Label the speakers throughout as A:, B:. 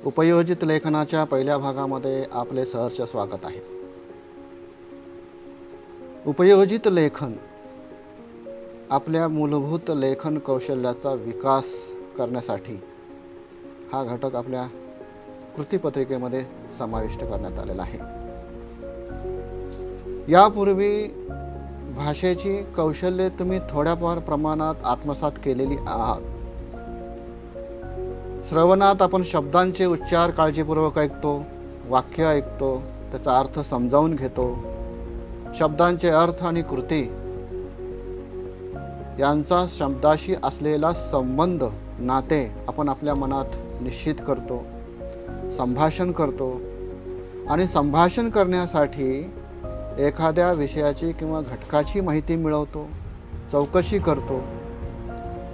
A: उपयोजित लेखनाच्या पहिल्या भागामध्ये आपले सहर्ष स्वागत आहे. उपयोजित लेखन आपल्या मूलभूत लेखन कौशल्याचा विकास करण्यासाठी हा घटक आपल्या कृतीपत्रिकेमध्ये समाविष्ट करण्यात आलेला आहे. यापूर्वी भाषेची कौशल्ये तुम्ही थोड्याफार प्रमाणात आत्मसात केलेली आहात. श्रवणात आपण शब्दांचे उच्चार काळजीपूर्वक ऐकतो, वाक्य ऐकतो, त्याचा अर्थ समजावून घेतो. शब्दांचे अर्थ आणि कृती यांचा शब्दाशी असलेला संबंध, नाते आपण आपल्या मनात निश्चित करतो, संभाषण करतो आणि संभाषण करण्यासाठी एखाद्या विषयाची किंवा घटकाची माहिती मिळवतो, चौकशी करतो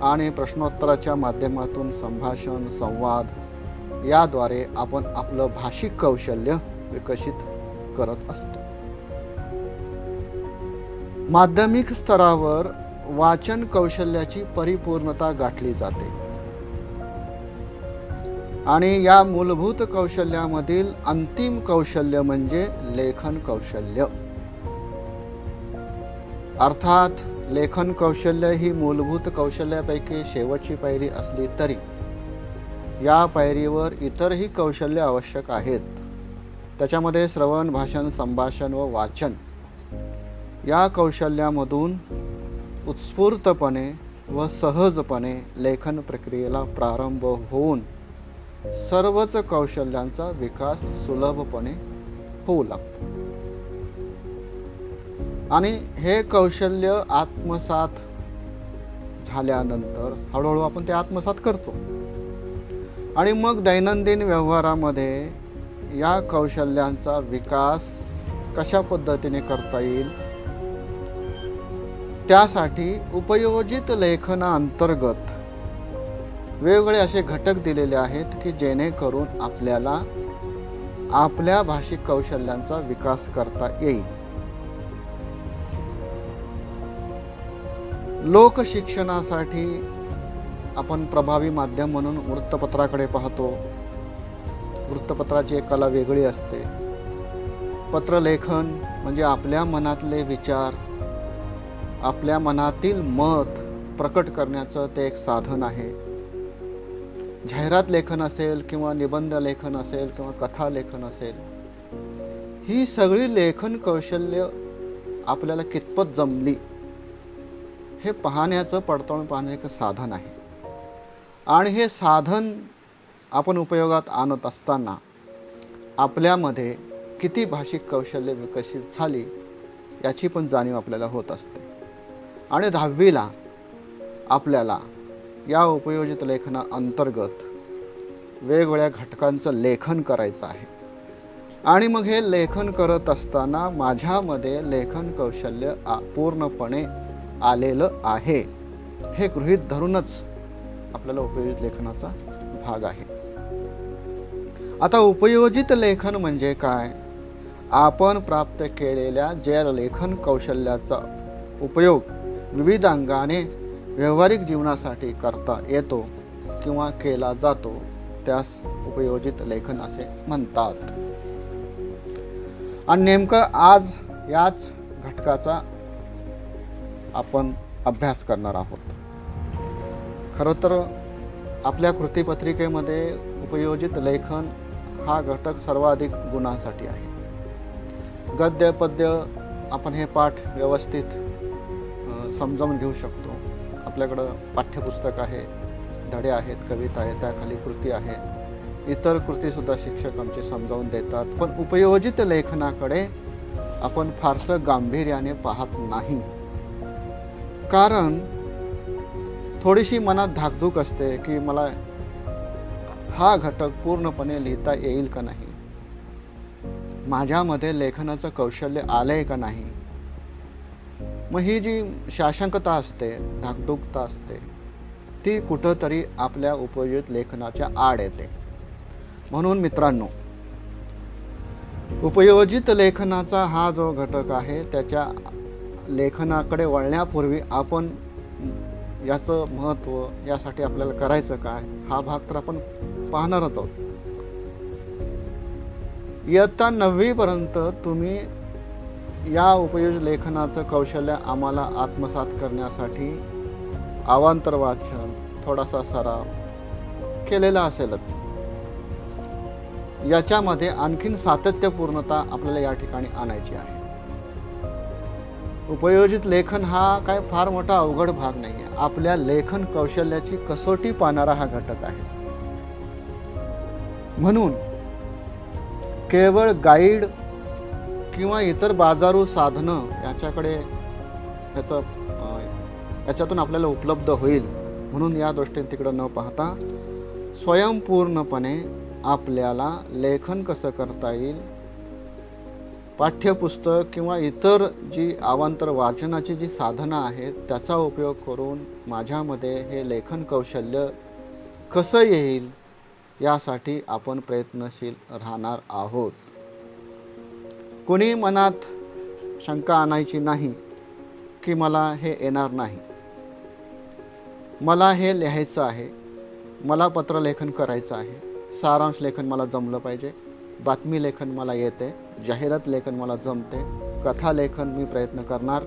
A: आणि प्रश्नोत्तराच्या माध्यमातून संभाषण, संवाद याद्वारे आपण आपलं भाषिक कौशल्य विकसित करत असतो. माध्यमिक स्तरावर वाचन कौशल्याची परिपूर्णता गाठली जाते आणि या मूलभूत कौशल्यामधील अंतिम कौशल्य म्हणजे लेखन कौशल्य. अर्थात लेखन कौशल्य ही मूलभूत कौशल्यापैकी शेवटची पायरी असली तरी या पायरीवर इतरही कौशल्य आवश्यक आहेत. त्याच्यामध्ये श्रवण, भाषण, संभाषण व वाचन या कौशल्यामधून उत्स्फूर्तपणे व सहजपणे लेखन प्रक्रियेला प्रारंभ होऊन सर्वच कौशल्यांचा विकास सुलभपणे होऊ लागतो आणि हे कौशल्य आत्मसात झाल्यानंतर हळूहळू आपण ते आत्मसात करतो आणि मग दैनंदिन व्यवहारामध्ये या कौशल्यांचा विकास कशा पद्धतीने करता येईल त्यासाठी उपयोजित लेखनाअंतर्गत वेगवेगळे असे घटक दिलेले आहेत की जेणेकरून आपल्याला आपल्या भाषिक कौशल्यांचा विकास करता येईल. लोकशिक्षणासाठी आपण प्रभावी माध्यम म्हणून वृत्तपत्राकडे पाहतो. वृत्तपत्राची एक कला वेगळी असते. पत्रलेखन म्हणजे आपल्या मनातले विचार, आपल्या मनातील मत प्रकट करण्याचं ते एक साधन आहे. जाहिरात लेखन असेल किंवा निबंध लेखन असेल किंवा कथा लेखन असेल, ही सगळी लेखन कौशल्य आपल्याला कितपत जमली हे पाहण्याचं, पडताळून पाहण्याचं साधन आहे. आणि हे साधन आपण उपयोगात आणत असताना आपल्यामध्ये किती भाषिक कौशल्य विकसित झाली याची पण जाणीव आपल्याला होत असते. आणि 10वीला आपल्याला या उपयोजित लेखनाअंतर्गत वेगवेगळ्या घटकांचं लेखन करायचं आहे आणि मग हे लेखन करत असताना माझ्यामध्ये लेखन कौशल्य पूर्णपणे आलेलं आहे हे गृहीत धरूनच आपल्याला उपयोजित लेखनाचा भाग आहे. आता उपयोजित लेखन म्हणजे काय? आपण प्राप्त केलेल्या ज्या लेखन कौशल्याचा उपयोग विविध अंगाने व्यावहारिक जीवनासाठी करता येतो किंवा केला जातो त्यास उपयोजित लेखन असे म्हणतात. आणि नेमकं आज याच घटकाचा आपण अभ्यास करणार आहोत. खरं तर आपल्या कृतीपत्रिकेमध्ये उपयोजित लेखन हा घटक सर्वाधिक गुणांसाठी आहे. गद्य पद्य आपण हे पाठ व्यवस्थित समजावून घेऊ शकतो. आपल्याकडं पाठ्यपुस्तक आहे, धडे आहेत, कविता आहे, त्याखाली कृती आहे, इतर कृतीसुद्धा शिक्षक आमचे समजावून देतात. पण उपयोजित लेखनाकडे आपण फारसं गांभीर्याने पाहत नाही, कारण थोडीशी मनात धाकधूक असते की मला हा घटक पूर्णपणे लिहिता येईल का नाही, माझ्यामध्ये लेखनाचं कौशल्य आलंय का नाही. मग ही जी साशंकता असते, धाकधूकता असते, ती कुठंतरी आपल्या उपयोजित लेखनाच्या आड येते. म्हणून मित्रांनो, उपयोजित लेखनाचा हा जो घटक आहे त्याच्या लेखनाकडे वळण्यापूर्वी आपण याचं महत्त्व, यासाठी आपल्याला करायचं काय, हा भाग तर आपण पाहणारच आहोत. इयत्ता 9वी पर्यंत तुम्ही या उपयोजित लेखनाचं कौशल्य आम्हाला आत्मसात करण्यासाठी अवांतर वाचन, थोडासा सराव केलेला असेलच. याच्यामध्ये आणखीन सातत्यपूर्णता आपल्याला या ठिकाणी आणायची आहे. उपयोजित लेखन हा काय फार मोठा अवघड भाग नाही आहे. आपल्या लेखन कौशल्याची कसोटी पाहणारा हा घटक आहे. म्हणून केवळ गाईड किंवा इतर बाजारू साधनं याच्यातून आपल्याला उपलब्ध होईल म्हणून या दृष्टीने तिकडे न पाहता स्वयंपूर्णपणे आपल्याला लेखन कसं करता येईल, पाठ्यपुस्तक किंवा इतर जी अवांतर वाचनाची जी साधनं आहेत त्याचा उपयोग करून माझ्यामध्ये हे लेखन कौशल्य कसं येईल यासाठी आपण प्रयत्नशील राहणार आहोत. कोणी मनात शंका आणायची नाही की मला हे येणार नाही, मला हे लिहायचं आहे, मला पत्रलेखन करायचं आहे, सारांश लेखन मला जमलं पाहिजे, बातमी लेखन मला येते, जाहिरात लेखन मला जमते, कथा लेखन मी प्रयत्न करणार,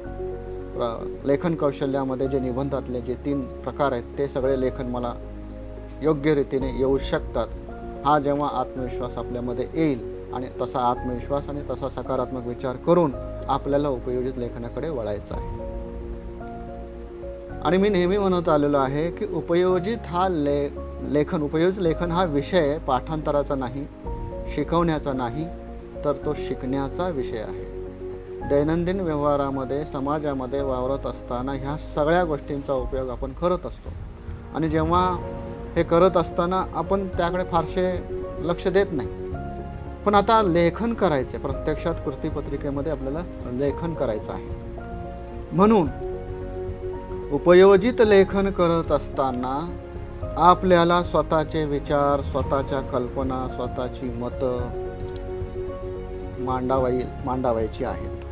A: लेखन कौशल्यामध्ये जे निबंधातले जे 3 प्रकार आहेत ते सगळे लेखन मला योग्य रीतीने येऊ शकतात. हा जेव्हा आत्मविश्वास आपल्यामध्ये येईल आणि तसा आत्मविश्वास आणि तसा सकारात्मक विचार करून आपल्याला उपयोजित लेखनाकडे वळायचं आहे. आणि मी नेहमी म्हणत आलेलो आहे की उपयोजित लेखन हा विषय पाठांतराचा नाही, शिकवण्याचा नाही, तर तो शिकण्याचा विषय आहे. दैनंदिन व्यवहारामध्ये समाजामध्ये वावरत असताना ह्या सगळ्या गोष्टींचा उपयोग आपण करत असतो आणि जेव्हा हे करत असताना आपण त्याकडे फारसे लक्ष देत नाही. पण आता लेखन करायचे, प्रत्यक्षात कृतीपत्रिकेमध्ये आपल्याला लेखन करायचं आहे. म्हणून उपयोजित लेखन करत असताना आपल्याला स्वतःचे विचार, स्वतःच्या कल्पना, स्वतःची मतं मांडावायची आहेत.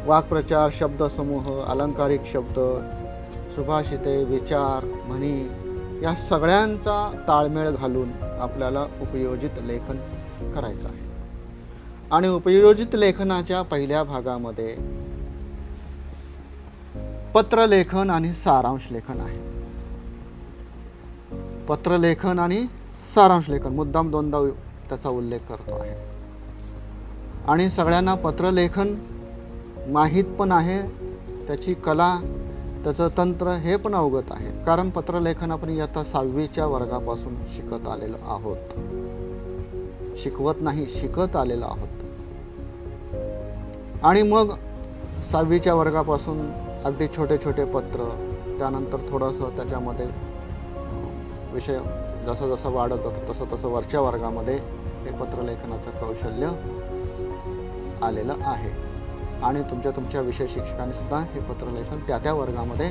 A: वाक्प्रचार, शब्दसमूह, अलंकारिक शब्द, सुभाषिते, विचार, म्हणी या सगळ्यांचा ताळमेळ घालून आपल्याला उपयोजित लेखन करायचं आहे. आणि उपयोजित लेखनाच्या पहिल्या भागामध्ये पत्रलेखन आणि सारांश लेखन आहे. पत्रलेखन आणि सारांश लेखन मुद्दाम 2दा त्याचा उल्लेख करतो आहे. आणि सगळ्यांना पत्रलेखन माहीत पण आहे, त्याची कला, त्याचं तंत्र हे पण अवगत आहे. कारण पत्रलेखन आपण इयत्ता 6वीच्या वर्गापासून शिकत आलेलो आहोत. शिकवत नाही, शिकत आलेलो आहोत. आणि मग 6वीच्या वर्गापासून अगदी छोटे छोटे पत्र, त्यानंतर थोडंसं त्याच्यामध्ये विषय जसं जसं वाढत जातं तसं तसं वरच्या वर्गामध्ये हे पत्रलेखनाचं कौशल्य आलेलं आहे. आणि तुमच्या विषय शिक्षकांनी सुद्धा हे पत्रलेखन त्या वर्गामध्ये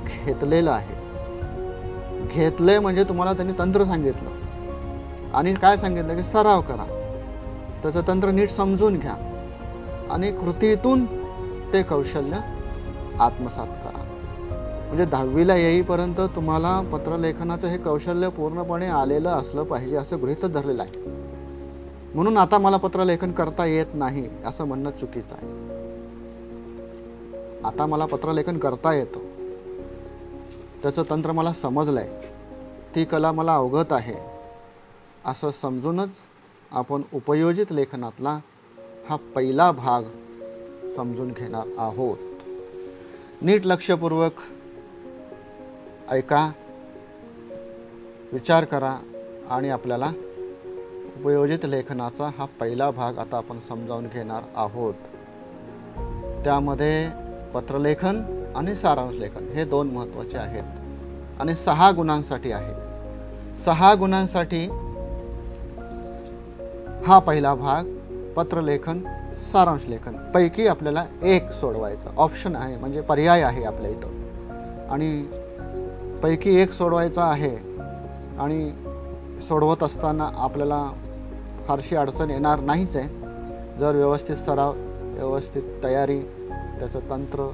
A: घेतलेलं आहे. घेतले म्हणजे तुम्हाला त्यांनी तंत्र सांगितलं आणि काय सांगितलं की सराव करा, त्याचं तंत्र नीट समजून घ्या आणि कृतीतून ते कौशल्य आत्मसात करा. म्हणजे 10वीला येईपर्यंत तुम्हाला पत्रलेखनाचं हे कौशल्य पूर्णपणे आलेलं असलं पाहिजे असं गृहीतच धरलेलं आहे. म्हणून आता मला पत्रलेखन करता येत नाही असं म्हणणं चुकीचं आहे. आता मला पत्रलेखन करता येतं, त्याचं तंत्र मला समजलंय, ती कला मला अवगत आहे असं समजूनच आपण उपयोजित लेखनातला हा पहिला भाग समजून घेणार आहोत. नीट लक्षपूर्वक ऐका, विचार करा आणि आपल्याला उपयोजित लेखनाचा हा पहिला भाग आता आपण समजावून घेणार आहोत. त्यामध्ये पत्रलेखन आणि सारांश लेखन हे 2 महत्त्वाचे आहेत आणि 6 गुणांसाठी आहे. 6 गुणांसाठी हा पहिला भाग पत्रलेखन सारांश लेखन पैकी आपल्याला 1 सोडवायचा ऑप्शन आहे, म्हणजे पर्याय आहे आपल्या इथं आणि पैकी 1 सोडवायचा आहे. आणि सोडवत असताना आपल्याला फारशी अडचण येणार नाहीच आहे जर व्यवस्थित सराव, व्यवस्थित तयारी, त्याचं तंत्र,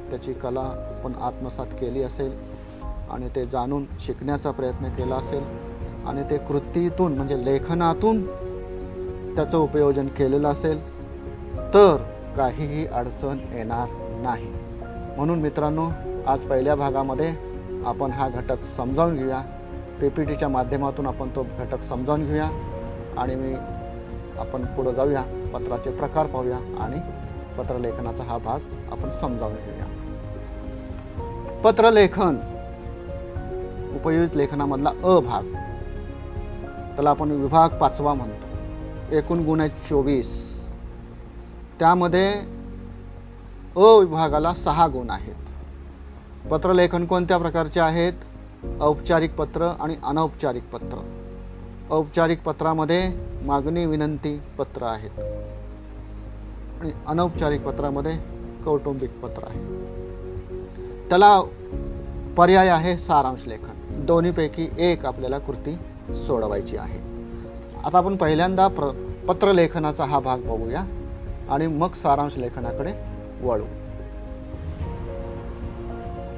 A: त्याची कला आपण आत्मसात केली असेल आणि ते जाणून शिकण्याचा प्रयत्न केला असेल आणि ते कृतीतून म्हणजे लेखनातून त्याचं उपयोजन केलेलं असेल तर काहीही अडचण येणार नाही. म्हणून मित्रांनो, आज पहिल्या भागामध्ये आपण हा घटक समजावून घेऊया. PPTच्या माध्यमातून आपण तो घटक समजावून घेऊया आणि आपण पुढे जाऊया, पत्राचे प्रकार पाहूया आणि पत्रलेखनाचा हा भाग आपण समजावून घेऊया. पत्रलेखन उपयोजित लेखनामधला अ भाग, त्याला आपण विभाग 5वा म्हणतो. एकूण गुण आहेत 24. त्यामध्ये अ विभागाला 6 गुण आहेत. पत्रलेखन कोणत्या प्रकारचे आहेत? औपचारिक पत्र आणि अनौपचारिक पत्र. औपचारिक पत्रामध्ये मागणी विनंती पत्र आहेत आणि अनौपचारिक पत्रामध्ये कौटुंबिक पत्र आहे. त्याला पर्याय आहे सारांश लेखन. दोन्हीपैकी एक आपल्याला कृती सोडवायची आहे. आता आपण पहिल्यांदा पत्रलेखनाचा हा भाग बघूया आणि मग सारांश लेखनाकडे वळू.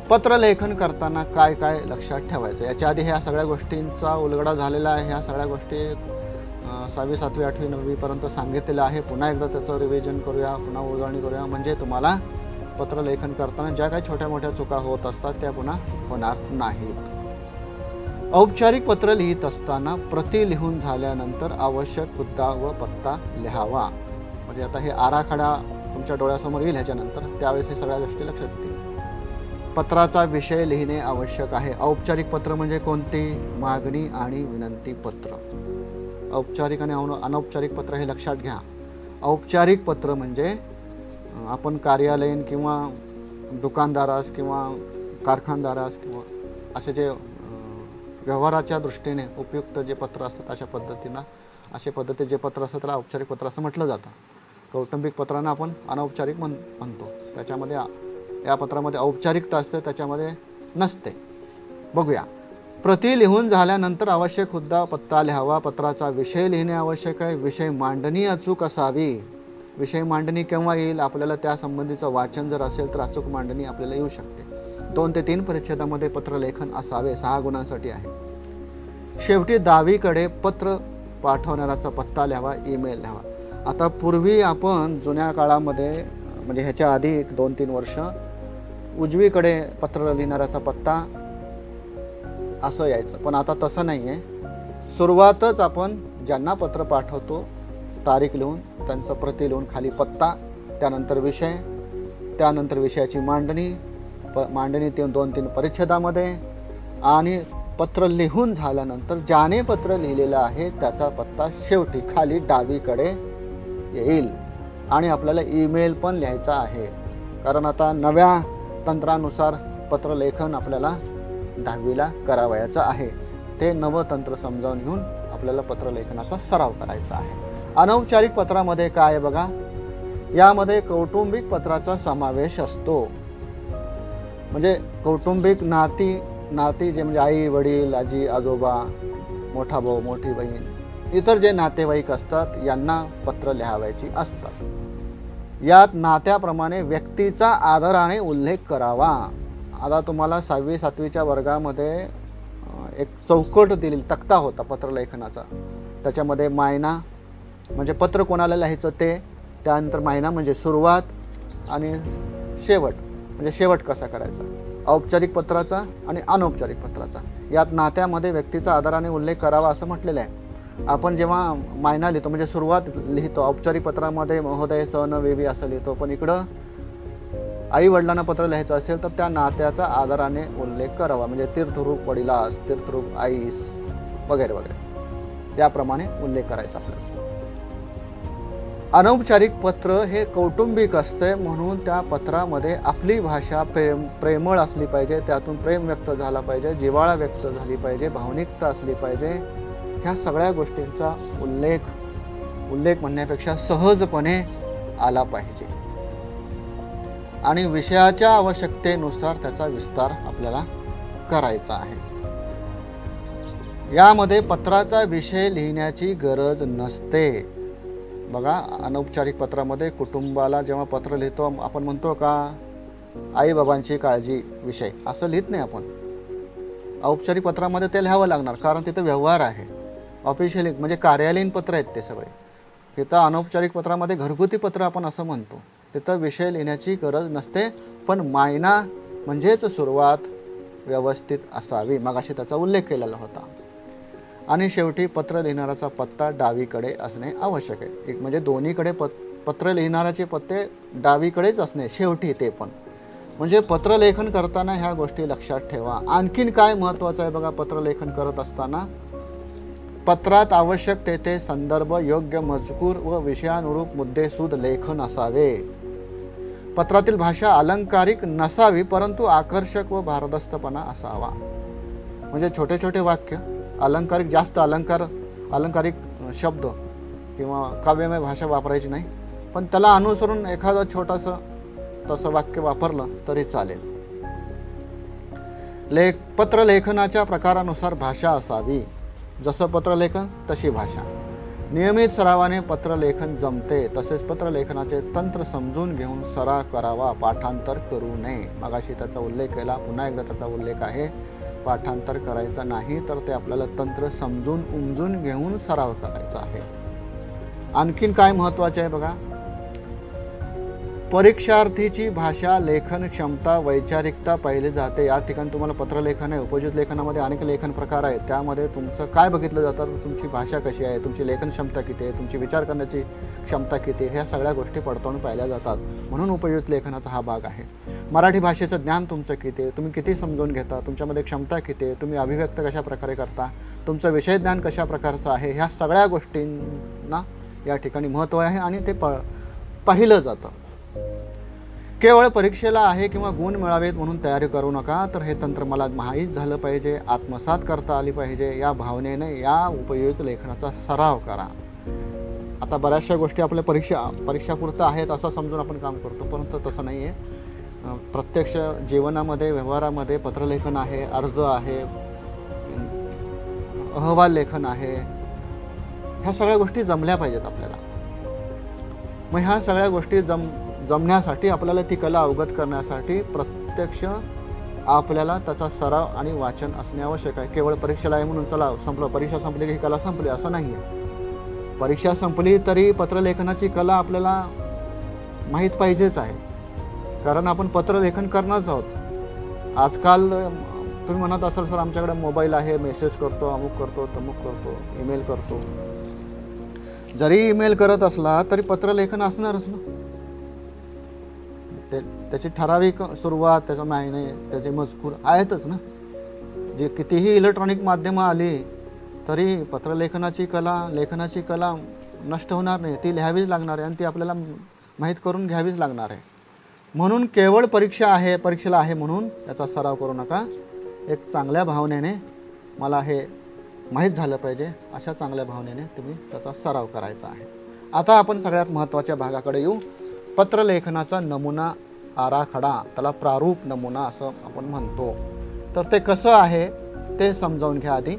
A: पत्रलेखन करताना काय काय लक्षात ठेवायचं? याच्या आधी ह्या सगळ्या गोष्टींचा उलगडा झालेला आहे. ह्या सगळ्या गोष्टी 6वी 7वी 8वी 9वी पर्यंत सांगितलेलं आहे. पुन्हा एकदा त्याचं रिव्हिजन करूया, पुन्हा उलगडणी करूया, म्हणजे तुम्हाला पत्रलेखन करताना ज्या काही छोट्या मोठ्या चुका होत असतात त्या पुन्हा होणार नाहीत. औपचारिक पत्र लिहित असताना प्रति लिहून झाल्यानंतर आवश्यक मुद्दा व पत्ता लिहावा. म्हणजे आता हे आराखडा तुमच्या डोळ्यासमोर येईल ह्याच्यानंतर, त्यावेळेस हे सगळ्या गोष्टी लक्षात येतील. पत्राचा विषय लिहिणे आवश्यक आहे. औपचारिक पत्र म्हणजे कोणते? मागणी आणि विनंती पत्र. औपचारिक आणि अनौपचारिक पत्र हे लक्षात घ्या. औपचारिक पत्र म्हणजे आपण कार्यालयीन किंवा दुकानदारास किंवा कारखानदारास किंवा असे जे व्यवहाराच्या दृष्टीने उपयुक्त जे पत्र असतात अशा पद्धतीचे जे पत्र असतात त्याला औपचारिक पत्र असं म्हटलं जातं. कौटुंबिक पत्रांना आपण अनौपचारिक म्हणतो. त्याच्यामध्ये या पत्रामध्ये औपचारिकता असते, त्याच्यामध्ये नसते. बघूया. प्रति लिहून झाल्यानंतर आवश्यक मुद्दा पत्ता लिहावा. पत्राचा विषय लिहिणे आवश्यक आहे. विषय मांडणी अचूक असावी. विषय मांडणी केव्हा येईल? आपल्याला त्या संबंधीचं वाचन जर असेल तर अचूक मांडणी आपल्याला येऊ शकते. 2 ते 3 परिच्छेदामध्ये पत्रलेखन असावे. 6 गुणांसाठी आहे. शेवटी डावीकडे पत्र पाठवणाऱ्याचा पत्ता लिहावा, ईमेल लिहावा. आता पूर्वी आपण जुन्या काळामध्ये म्हणजे ह्याच्या आधी 2-3 वर्ष उजवीकडे पत्र लिहिणाऱ्याचा पत्ता असं यायचं, पण आता तसं नाही आहे. सुरुवातच आपण ज्यांना पत्र पाठवतो तारीख लिहून, त्यांचं प्रति लिहून खाली पत्ता, त्यानंतर विषय, त्यानंतर विषयाची मांडणी 2-3 परिच्छेदामध्ये, आणि पत्र लिहून झाल्यानंतर ज्याने पत्र लिहिलेलं आहे त्याचा पत्ता शेवटी खाली डावीकडे येईल. आणि आपल्याला ईमेल पण लिहायचा आहे, कारण आता नव्या तंत्रानुसार पत्रलेखन आपल्याला 10वीला करावयाचं आहे. ते नवं तंत्र समजावून घेऊन आपल्याला पत्रलेखनाचा सराव करायचा आहे. अनौपचारिक पत्रामध्ये काय आहे बघा, यामध्ये कौटुंबिक पत्राचा समावेश असतो. म्हणजे कौटुंबिक नाती जे म्हणजे आई वडील, आजी आजोबा, मोठा भाऊ मोठी बहीण, इतर जे नातेवाईक असतात यांना पत्र लिहावायची असतात. यात नात्याप्रमाणे व्यक्तीचा आदराने उल्लेख करावा. आता तुम्हाला 6वी 7वीच्या वर्गामध्ये एक चौकट दिलेली तक्ता होता पत्रलेखनाचा. त्याच्यामध्ये मायना म्हणजे पत्र कोणाला लिहायचं ते, त्यानंतर मायना म्हणजे सुरुवात, आणि शेवट म्हणजे शेवट कसा करायचा, औपचारिक पत्राचा आणि अनौपचारिक पत्राचा. यात नात्यामध्ये व्यक्तीचा आदराने उल्लेख करावा असं म्हटलेलं आहे. आपण जेव्हा मायना लिहितो म्हणजे सुरुवात लिहितो, औपचारिक पत्रामध्ये महोदय स न वेवी असं लिहितो, पण इकडं आई वडिलांना पत्र लिहायचं असेल तर त्या नात्याचा आदराने उल्लेख करावा. म्हणजे तीर्थरूप वडिलास, तीर्थरूप आईस वगैरे वगैरे, त्याप्रमाणे उल्लेख करायचा आपल्याला. अनौपचारिक पत्र हे कौटुंबिक असते, म्हणून त्या पत्रामध्ये आपली भाषा प्रेमळ असली पाहिजे, त्यातून प्रेम व्यक्त झाला पाहिजे, जिव्हाळा व्यक्त झाली पाहिजे, भावनिकता असली पाहिजे. ह्या सगळ्या गोष्टींचा उल्लेख म्हणण्यापेक्षा सहजपणे आला पाहिजे, आणि विषयाच्या आवश्यकतेनुसार त्याचा विस्तार आपल्याला करायचा आहे. यामध्ये पत्राचा विषय लिहिण्याची गरज नसते. बघा, अनौपचारिक पत्रामध्ये कुटुंबाला जेव्हा पत्र लिहितो आपण म्हणतो का आई बाबांची काळजी विषय, असं लिहित नाही आपण. औपचारिक पत्रामध्ये ते लिहावं लागणार, कारण तिथं व्यवहार आहे. ऑफिशियली म्हणजे कार्यालयीन पत्र आहेत ते सगळे. इथं अनौपचारिक पत्रामध्ये घरगुती पत्र आपण असं म्हणतो, तिथं विषय लिहिण्याची गरज नसते, पण मायना म्हणजेच सुरुवात व्यवस्थित असावी, मगाशी त्याचा उल्लेख केलेला होता. आणि शेवटी पत्र लिहिणाऱ्याचा पत्ता डावीकडे असणे आवश्यक आहे. एक म्हणजे दोन्हीकडे पत्र लिहिणाऱ्याचे पत्ते डावीकडेच असणे शेवटी, ते पण म्हणजे पत्रलेखन करताना ह्या गोष्टी लक्षात ठेवा. आणखीन काय महत्त्वाचं आहे बघा, पत्रलेखन करत असताना पत्रात आवश्यक तेथे संदर्भ, योग्य मजकूर व विषयानुरूप मुद्देसूद लेखन असावे. पत्रातील भाषा अलंकारिक नसावी, परंतु आकर्षक व भारदस्तपणा असावा. म्हणजे छोटे छोटे वाक्य, अलंकारिक, जास्त अलंकारिक शब्द किंवा काव्यमय भाषा वापरायची नाही, पण त्याला अनुसरून एखादं छोटंसं तसं वाक्य वापरलं तरी चालेल. पत्रलेखनाच्या प्रकारानुसार भाषा असावी. जसं पत्रलेखन तशी भाषा. नियमित सरावाने पत्रलेखन जमते. तसेच पत्रलेखनाचे तंत्र समजून घेऊन सराव करावा, पाठांतर करू नये. मगाशी त्याचा उल्लेख केला, पुन्हा एकदा त्याचा उल्लेख आहे. पाठांतर करायचं नाही, तर ते आपल्याला तंत्र समजून उमजून घेऊन सराव करायचा आहे. आणखीन काय महत्त्वाचे आहे बघा, परीक्षार्थीची भाषा, लेखन क्षमता, वैचारिकता पाहिली जाते. या ठिकाणी तुम्हाला पत्रलेखन आहे, उपयुक्त लेखनामध्ये अनेक लेखन प्रकार आहेत. त्यामध्ये तुमचं काय बघितलं जातं, तुमची भाषा कशी आहे, तुमची लेखन क्षमता किती आहे, तुमची विचार करण्याची क्षमता किती आहे, ह्या सगळ्या गोष्टी पडताळून पाहिल्या जातात. म्हणून उपयुक्त लेखनाचा हा भाग आहे. मराठी भाषेचं ज्ञान तुमचं किती आहे, तुम्ही किती समजून घेता, तुमच्यामध्ये क्षमता किती आहे, तुम्ही अभिव्यक्त कशा प्रकारे करता, तुमचं विषय ज्ञान कशा प्रकारचं आहे, ह्या सगळ्या गोष्टींना या ठिकाणी महत्त्व आहे आणि ते पाहिलं जातं. केवळ परीक्षेला आहे किंवा गुण मिळावेत म्हणून तयारी करू नका, तर हे तंत्र मला माहीत झालं पाहिजे, आत्मसात करता आली पाहिजे, या भावनेने या उपयुक्त लेखनाचा सराव करा. आता बऱ्याचशा गोष्टी आपल्या परीक्षापुरतं आहेत असं समजून आपण काम करतो, परंतु तसं नाही आहे. प्रत्यक्ष जीवनामध्ये, व्यवहारामध्ये पत्रलेखन आहे, अर्ज आहे, अहवाल लेखन आहे, ह्या सगळ्या गोष्टी जमल्या पाहिजेत आपल्याला. मग ह्या सगळ्या गोष्टी जमण्यासाठी आपल्याला ती कला अवगत करण्यासाठी प्रत्यक्ष आपल्याला त्याचा सराव आणि वाचन असणे आवश्यक आहे. केवळ परीक्षेला आहे म्हणून चला संपलं, परीक्षा संपली की ही कला संपली असं नाही आहे. परीक्षा संपली तरी पत्रलेखनाची कला आपल्याला माहीत पाहिजेच आहे, कारण आपण पत्रलेखन करणारच आहोत. आजकाल तुम्ही म्हणत असाल सर आमच्याकडे मोबाईल आहे, मेसेज करतो, अमुक करतो, तमुक करतो, ईमेल करतो. जरी ईमेल करत असला तरी पत्रलेखन असणारच ना. त्याची ठराविक सुरुवात, त्याचा मायने, त्याचे मजकूर आहेतच ना. जे कितीही इलेक्ट्रॉनिक माध्यमं आली तरी पत्रलेखनाची कला, लेखनाची कला नष्ट होणार नाही, ती लिहावीच लागणार आहे आणि ती आपल्याला माहीत करून घ्यावीच लागणार आहे. म्हणून केवळ परीक्षेला आहे म्हणून त्याचा सराव करू नका. एक चांगल्या भावनेने मला हे माहीत झालं पाहिजे, अशा चांगल्या भावनेने तुम्ही त्याचा सराव करायचा आहे. आता आपण सगळ्यात महत्त्वाच्या भागाकडे येऊ. पत्रलेखनाचा नमुना आराखडा, त्याला प्रारूप नमुना असं आपण म्हणतो. तर ते कसं आहे ते समजावून घ्या आधी.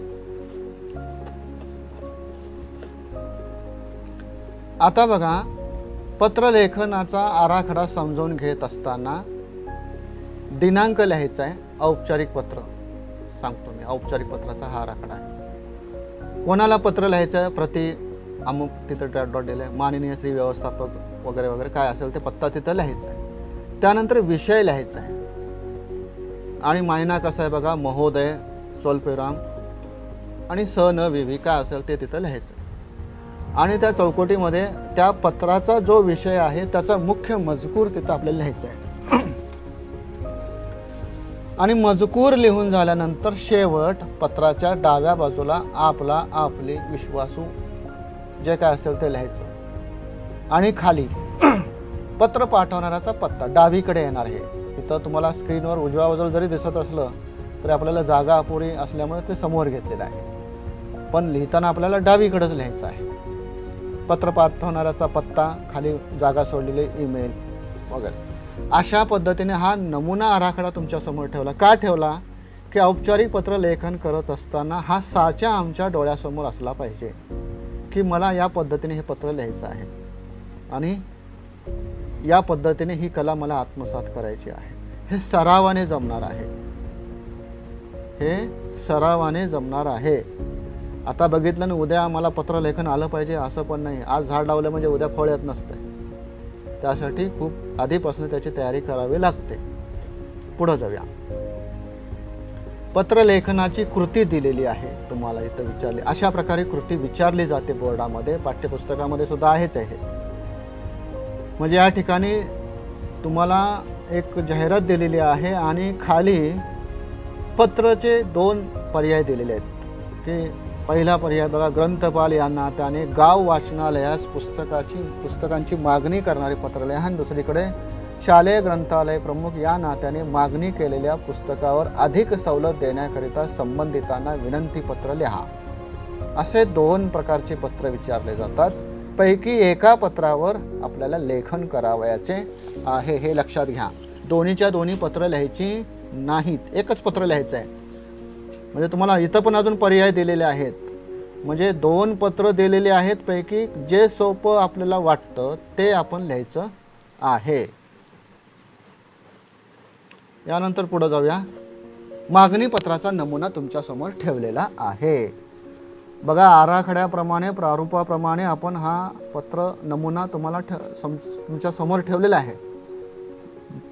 A: आता बघा, पत्रलेखनाचा आराखडा समजावून घेत असताना दिनांक लिहायचा आहे. औपचारिक पत्र सांगतो मी, औपचारिक पत्राचा हा आराखडा आहे. कोणाला पत्र लिहायचं आहे, प्रति अमुक, तिथं डॉट डॉट दिलं आहे, माननीय श्री व्यवस्थापक वगैरे वगैरे काय असेल ते पत्ता तिथं लिहायचा आहे. त्यानंतर विषय लिहायचा आहे आणि मायना कसा आहे बघा, महोदय, स्वल्पविराम आणि स न विवी काय असेल ते तिथं लिहायचं. आणि त्या चौकटीमध्ये त्या पत्राचा जो विषय आहे त्याचा मुख्य मजकूर तिथं आपल्याला लिहायचा आहे. आणि मजकूर लिहून झाल्यानंतर शेवट पत्राच्या डाव्या बाजूला आपला, आपली, विश्वासू जे काय असेल ते लिहायचं. आणि खाली पत्र पाठवणाऱ्याचा पत्ता डावीकडे येणार आहे. इथं तुम्हाला स्क्रीनवर उजव्या बाजूला जरी दिसत असलं तरी आपल्याला जागा अपुरी असल्यामुळे ते समोर घेतलेलं आहे, पण लिहिताना आपल्याला डावीकडेच लिहायचं आहे. पत्र पाठवणाऱ्याचा पत्ता, खाली जागा सोडलेली, ईमेल वगैरे. अशा पद्धतीने हा नमुना आराखडा तुमच्या समोर ठेवला. का ठेवला की औपचारिक पत्र लेखन करत असताना हा साचा आमच्या डोळ्यासमोर असला पाहिजे की मला या पद्धतीने हे पत्र लिहायचं आहे आणि या पद्धतीने ही कला मला आत्मसात करायची आहे. हे सरावाने जमणार आहे, हे सरावाने जमणार आहे. आता बघितलं ना, उद्या मला पत्रलेखन आलं पाहिजे असं पण नाही. आज झाड लावलं म्हणजे उद्या फळ येत नसतं. त्यासाठी खूप आधीपासून त्याची तयारी करावी लागते. पुढे जाऊया. पत्रलेखनाची कृती दिलेली आहे तुम्हाला इथं विचारली. अशा प्रकारे कृती विचारली जाते बोर्डामध्ये, पाठ्यपुस्तकामध्ये सुद्धा आहेच आहे. म्हणजे या ठिकाणी तुम्हाला एक जाहिरात दिलेली आहे आणि खाली पत्रचे 2 पर्याय दिलेले आहेत. की पहिला पर्याय बघा, ग्रंथपाल यांना त्याने गाव वाचनालयास पुस्तकांची मागणी करणारे पत्र लिहा. आणि दुसरीकडे शालेय ग्रंथालय प्रमुख या नात्याने मागणी केलेल्या पुस्तकावर अधिक सवलत देण्याकरिता संबंधितांना विनंती पत्र लिहा. असे 2 प्रकारचे पत्र विचारले जातात. पैकी एका पत्रावर आपल्याला लेखन करावयाचे आहे, हे लक्षात घ्या. दोन्हीच्या दोन्ही पत्र लिहायची नाहीत, एकच पत्र लिहायचं आहे. म्हणजे तुम्हाला इथं पण अजून पर्याय दिलेले आहेत. म्हणजे 2 पत्र दिलेले आहेत, पैकी जे सोपं आपल्याला वाटतं ते आपण लिहायचं आहे. यानंतर पुढे जाऊया. मागणी पत्राचा नमुना तुमच्या समोर ठेवलेला आहे. बघा, आराखड्याप्रमाणे प्रारूपाप्रमाणे आपण हा पत्र नमुना तुम्हाला तुमच्या समोर ठेवलेला आहे.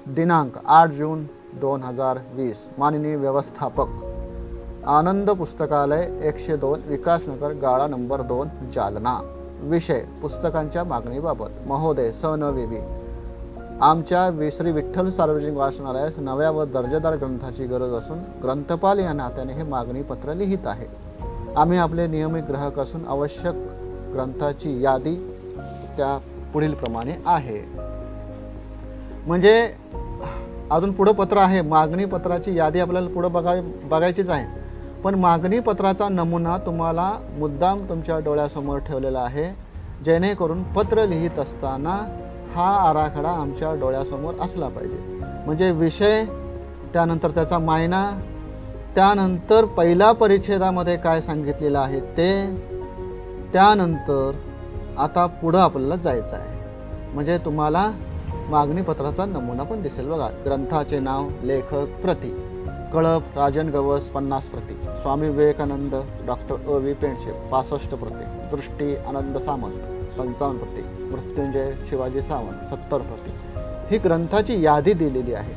A: दिनांक 8 जून 2020. माननीय व्यवस्थापक, आनंद पुस्तकालय 102 विकासनगर, गाळा नंबर 2, जालना. विषय पुस्तकांच्या मागणीबाबत. महोदय स.न.वि.वि. आमच्या श्री विठ्ठल सार्वजनिक वाचनालयास नव्या व दर्जेदार ग्रंथाची गरज असून ग्रंथपाल या नात्याने हे मागणी पत्र लिहित आहे. आम्ही आपले नियमित ग्राहक असून आवश्यक ग्रंथाची यादी त्या पुढील प्रमाणे आहे. म्हणजे अजून पुढे पत्र आहे. मागणी पत्राची यादी आपल्याला पुढे बघायचीच आहे. पण मागणी पत्राचा नमुना तुम्हाला मुद्दाम तुमच्या डोळ्यासमोर ठेवलेला आहे, जेणेकरून पत्र लिहित असताना हा आराखडा आमच्या डोळ्यासमोर असला पाहिजे. म्हणजे विषय, त्यानंतर त्याचा मायना, त्यानंतर पहिल्या परिच्छेदामध्ये काय सांगितलेलं आहे ते, त्यानंतर आता पुढं आपल्याला जायचं आहे. म्हणजे तुम्हाला मागणी पत्राचा नमुना पण दिसेल. बघा, ग्रंथाचे नाव, लेखक, प्रती. कळप राजन गवस 50 प्रती. स्वामी विवेकानंद डॉक्टर अ.वी. पेंडसे 65 प्रती. दृष्टी आनंद सामंत 55 प्रती. मृत्युंजय शिवाजी सावंत 70 प्रती. ही ग्रंथाची यादी दिलेली आहे.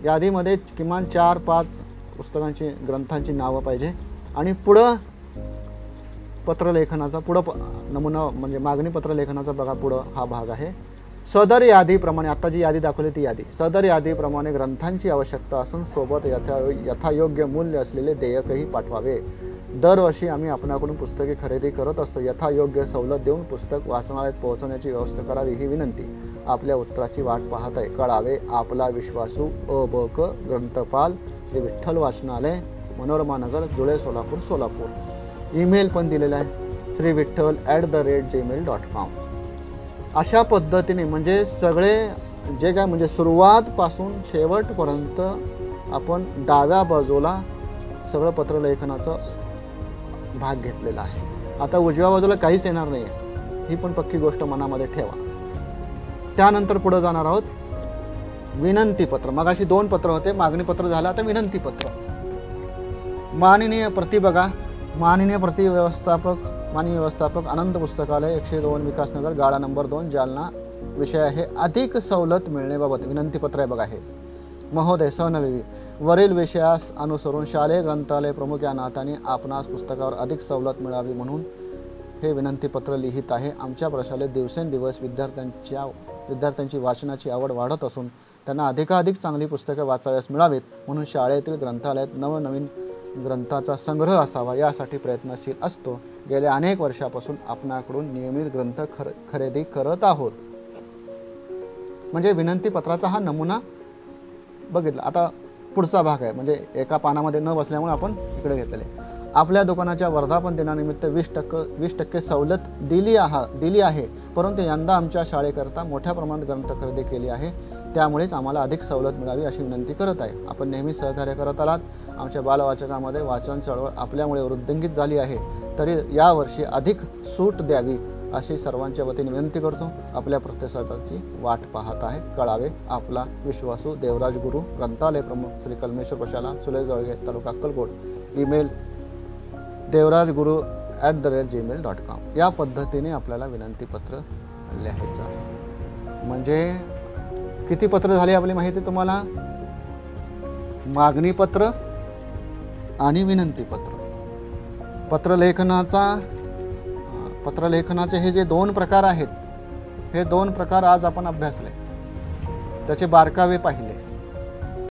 A: यादीमध्ये किमान 4-5 पुस्तकांची, ग्रंथांची नावं पाहिजे. आणि पुढं पत्रलेखनाचा नमुना म्हणजे मागणी पत्र लेखनाचा बघा, पुढं हा भाग आहे. सदर यादीप्रमाणे, आता जी यादी दाखवली ती यादी, सदर यादीप्रमाणे ग्रंथांची आवश्यकता असून सोबत यथायोग्य मूल्य असलेले देयकही पाठवावे. दरवर्षी आम्ही आपणाकडून पुस्तके खरेदी करत असतो. यथायोग्य सवलत देऊन पुस्तक वाचनालयात पोहोचवण्याची व्यवस्था करावी ही विनंती. आपल्या उत्तराची वाट पाहत आहे. कळावे आपला विश्वासू अ.ब.क. ग्रंथपाल, श्री विठ्ठल वाचनालय, मनोरमा नगर, जुळे, सोलापूर, सोलापूर. ईमेल पण दिलेला आहे, srivitthl@gmail.com. अशा पद्धतीने म्हणजे सगळे जे काय म्हणजे सुरुवातपासून शेवटपर्यंत आपण डाव्या बाजूला सगळं पत्रलेखनाचं भाग घेतलेला आहे. आता उजव्या बाजूला काहीच येणार नाही आहे, ही पण पक्की गोष्ट मनामध्ये ठेवा. त्यानंतर पुढे जाणार आहोत. विनंती पत्र. मगाशी 2 पत्र होते, मागणी पत्र झालं, आता विनंती पत्र. माननीय प्रति बघा, माननीय प्रति व्यवस्थापक, माननीय व्यवस्थापक, आनंद पुस्तकालय 102 विकासनगर, गाळा नंबर 2, जालना. विषय आहे अधिक सवलत मिळण्याबाबत विनंती पत्र आहे बघा हे. महोदय स.न.वि.वि. वरील विषयास अनुसरून शालेय ग्रंथालय प्रमुख या नात्याने आपणास पुस्तकावर अधिक सवलत मिळावी म्हणून हे विनंती पत्र लिहित आहे. आमच्या प्रशालेत दिवसेंदिवस विद्यार्थ्यांची वाचनाची आवड वाढत असून त्यांना अधिकाधिक चांगली पुस्तके वाचाव्यास मिळावीत म्हणून शाळेतील ग्रंथालयात नवनवीन ग्रंथाचा संग्रह असावा यासाठी प्रयत्नशील असतो. गेल्या अनेक वर्षापासून आपणाकडून नियमित ग्रंथ खरेदी करत आहोत. म्हणजे विनंती पत्राचा हा नमुना बघितला. आता पुढचा भाग आहे, म्हणजे एका पानामध्ये न बसल्यामुळे आपण इकडे घेतलेले. आपल्या दुकानाच्या वर्धापन दिनानिमित्त 20% सवलत दिली आहे, परंतु यंदा आमच्या शाळेकरता मोठ्या प्रमाणात ग्रंथ खरेदी केली आहे, त्यामुळेच आम्हाला अधिक सवलत मिळावी अशी विनंती करत आहे. आपण नेहमी सहकार्य करत आलात. आमच्या बालवाचकामध्ये वाचन चळवळ आपल्यामुळे वृद्धिंगित झाली आहे, तरी यावर्षी अधिक सूट द्यावी अशी सर्वांच्या वतीने विनंती करतो. आपल्या प्रतिसादाची वाट पाहत आहे. कळावे आपला विश्वासू देवराज गुरु, ग्रंथालय प्रमुख, श्री कलमेश्वर प्रशाला, सुले जळगे, तालुका अक्कलकोट. ईमेल devrajguru@gmail.com या पद्धतीने आपल्याला विनंतीपत्र लिहायचं आहे. म्हणजे किती पत्र झाली आपली माहिती तुम्हाला? मागणीपत्र आणि विनंतीपत्र. पत्रलेखनाचे हे जे 2 प्रकार आहेत, हे 2 प्रकार आज आपण अभ्यासले, त्याचे बारकावे पाहिले.